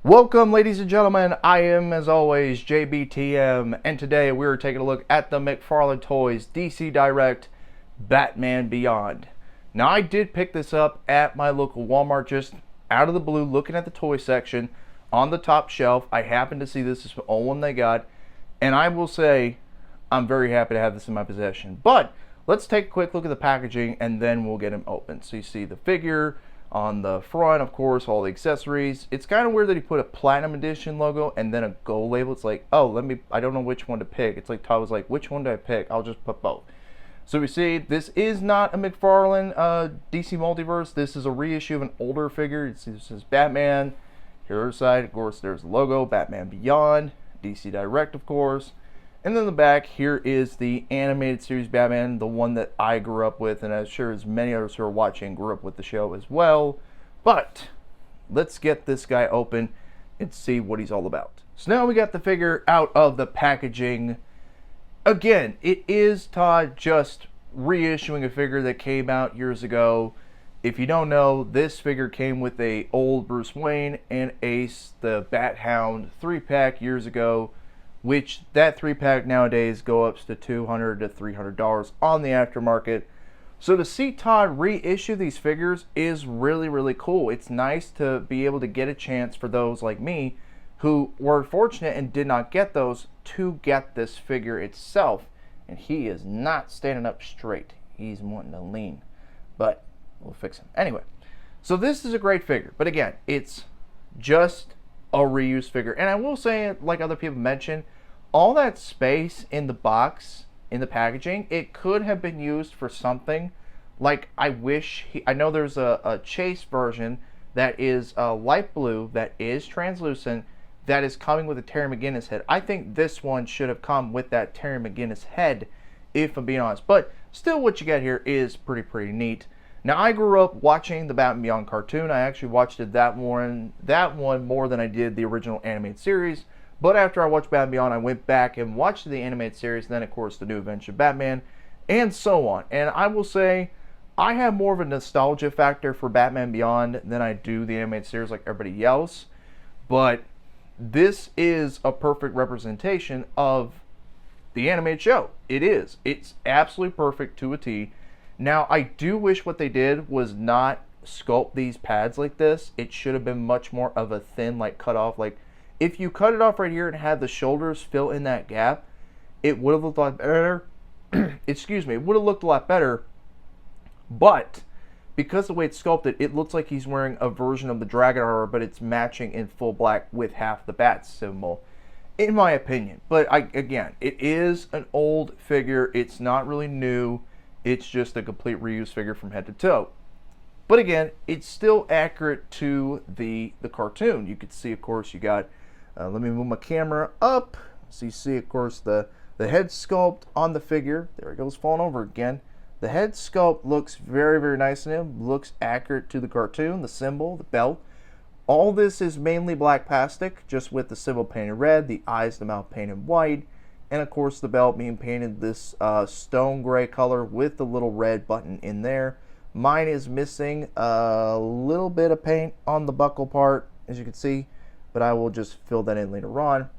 Welcome, ladies and gentlemen. I am, as always, JBTM, and today we're taking a look at the McFarlane Toys DC Direct Batman Beyond. Now, I did pick this up at my local Walmart just out of the blue, looking at the toy section on the top shelf. I happened to see this is the only one they got, and I will say I'm very happy to have this in my possession. But let's take a quick look at the packaging, and then we'll get him open. So you see the figure on the front, of course, all the accessories. It's kind of weird that he put a Platinum Edition logo and then a gold label. It's like, oh, I don't know which one to pick. It's like Todd was like, which one do I pick? I'll just put both. So we see this is not a McFarlane DC Multiverse. This is a reissue of an older figure. You see this is Batman. Here on the side, of course, there's the logo, Batman Beyond, DC Direct, of course. And then the back, here is the animated series Batman, the one that I grew up with, and I'm sure as many others who are watching grew up with the show as well. But let's get this guy open and see what he's all about. So now we got the figure out of the packaging. Again, it is Todd just reissuing a figure that came out years ago. If you don't know, this figure came with a old Bruce Wayne and Ace, the Bat Hound 3-pack years ago, which that 3-pack nowadays go up to $200 to $300 on the aftermarket. So to see Todd reissue these figures is really, really cool. It's nice to be able to get a chance for those like me who were fortunate and did not get those to get this figure itself. And he is not standing up straight. He's wanting to lean, but we'll fix him. Anyway, so this is a great figure, but again, it's just a reused figure. And I will say, like other people mentioned, all that space in the box, in the packaging, it could have been used for something. Like, I know there's a Chase version that is light blue, that is translucent, that is coming with a Terry McGinnis head. I think this one should have come with that Terry McGinnis head, if I'm being honest. But still, what you get here is pretty neat. Now, I grew up watching the Batman Beyond cartoon. I actually watched that one more than I did the original animated series. But after I watched Batman Beyond, I went back and watched the animated series, then of course the New Adventure of Batman, and so on. And I will say, I have more of a nostalgia factor for Batman Beyond than I do the animated series like everybody else. But this is a perfect representation of the animated show. It is. It's absolutely perfect to a T. Now, I do wish what they did was not sculpt these pads like this. It should have been much more of a thin, like, cut off. Like, if you cut it off right here and had the shoulders fill in that gap, it would have looked a lot better. Excuse me. It would have looked a lot better. But because the way it's sculpted, it looks like he's wearing a version of the Dragon armor, but it's matching in full black with half the bat symbol, in my opinion. But again, it is an old figure. It's not really new. It's just a complete reuse figure from head to toe. But again, it's still accurate to the cartoon. You can see, of course, you got, let me move my camera up. So you see, of course, the head sculpt on the figure. There it goes, falling over again. The head sculpt looks very nice in him. Looks accurate to the cartoon, the symbol, the belt. All this is mainly black plastic, just with the symbol painted red, the eyes, the mouth painted white. And of course the belt being painted this stone gray color with the little red button in there. Mine is missing a little bit of paint on the buckle part, as you can see, but I will just fill that in later on.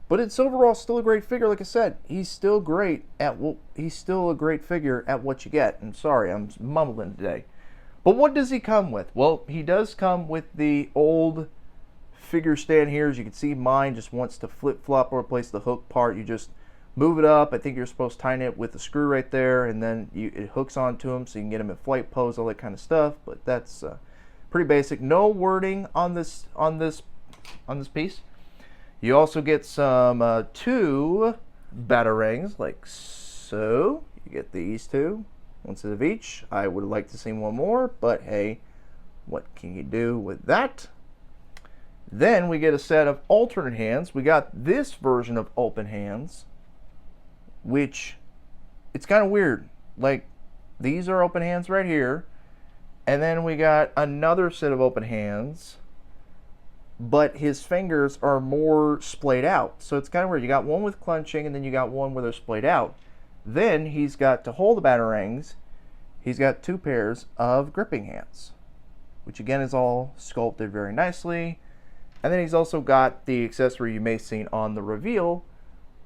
But it's overall still a great figure. Like I said, he's still great at he's still a great figure at what you get. I'm sorry, I'm mumbling today. But what does he come with? Well, he does come with the old figure stand here. As you can see, mine just wants to flip-flop or replace the hook part. You just move it up. I think you're supposed to tighten it with the screw right there, and then it hooks onto him so you can get him in flight pose, all that kind of stuff. But that's pretty basic. No wording on this piece. You also get some 2 batarangs, like so. You get these 2, one set of each. I would like to see one more, but hey, what can you do with that? Then we get a set of alternate hands. We got this version of open hands, which it's kind of weird. Like, these are open hands right here. And then we got another set of open hands, but his fingers are more splayed out. So it's kind of weird. You got one with clenching, and then you got one where they're splayed out. Then he's got, to hold the batarangs, he's got 2 pairs of gripping hands, which again is all sculpted very nicely. And then he's also got the accessory you may have seen on the reveal,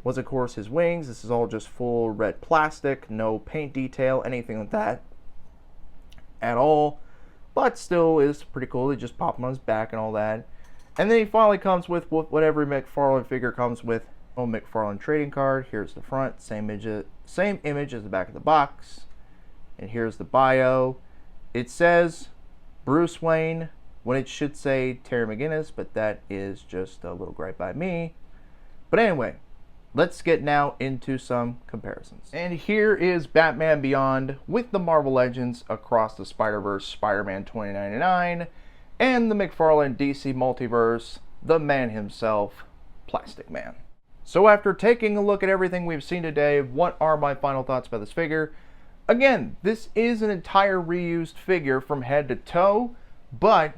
was of course his wings. This is all just full red plastic, no paint detail, anything like that at all. But still is pretty cool. They just pop him on his back and all that. And then he finally comes with what every McFarlane figure comes with. Oh, McFarlane trading card. Here's the front, same image as the back of the box. And here's the bio. It says Bruce Wayne when it should say Terry McGinnis, but that is just a little gripe by me. But anyway, let's get now into some comparisons. And here is Batman Beyond with the Marvel Legends Across the Spider-Verse Spider-Man 2099 and the McFarlane DC Multiverse, the man himself, Plastic Man. So after taking a look at everything we've seen today, what are my final thoughts about this figure? Again, this is an entire reused figure from head to toe, but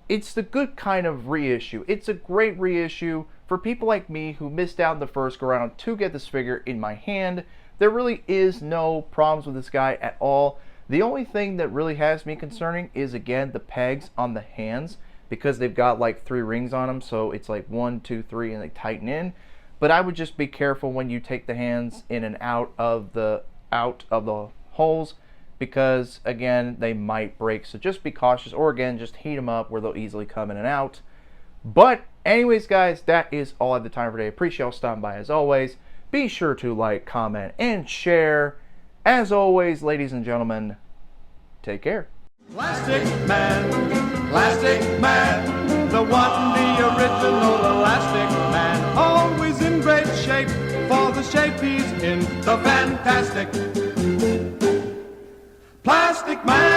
it's the good kind of reissue. It's a great reissue for people like me who missed out in the first go round to get this figure in my hand. There really is no problems with this guy at all. The only thing that really has me concerning is, again, the pegs on the hands, because they've got like 3 rings on them, so it's like 1, 2, 3, and they tighten in. But I would just be careful when you take the hands in and out of the holes, because again, they might break. So just be cautious, or again, just heat them up where they'll easily come in and out. But anyways, guys, that is all I have the time for today. Appreciate y'all stopping by as always. Be sure to like, comment, and share. As always, ladies and gentlemen, take care. Plastic Man, the one, the original Elastic Man. Always in great shape for the shape he's in, the fantastic Plastic Man.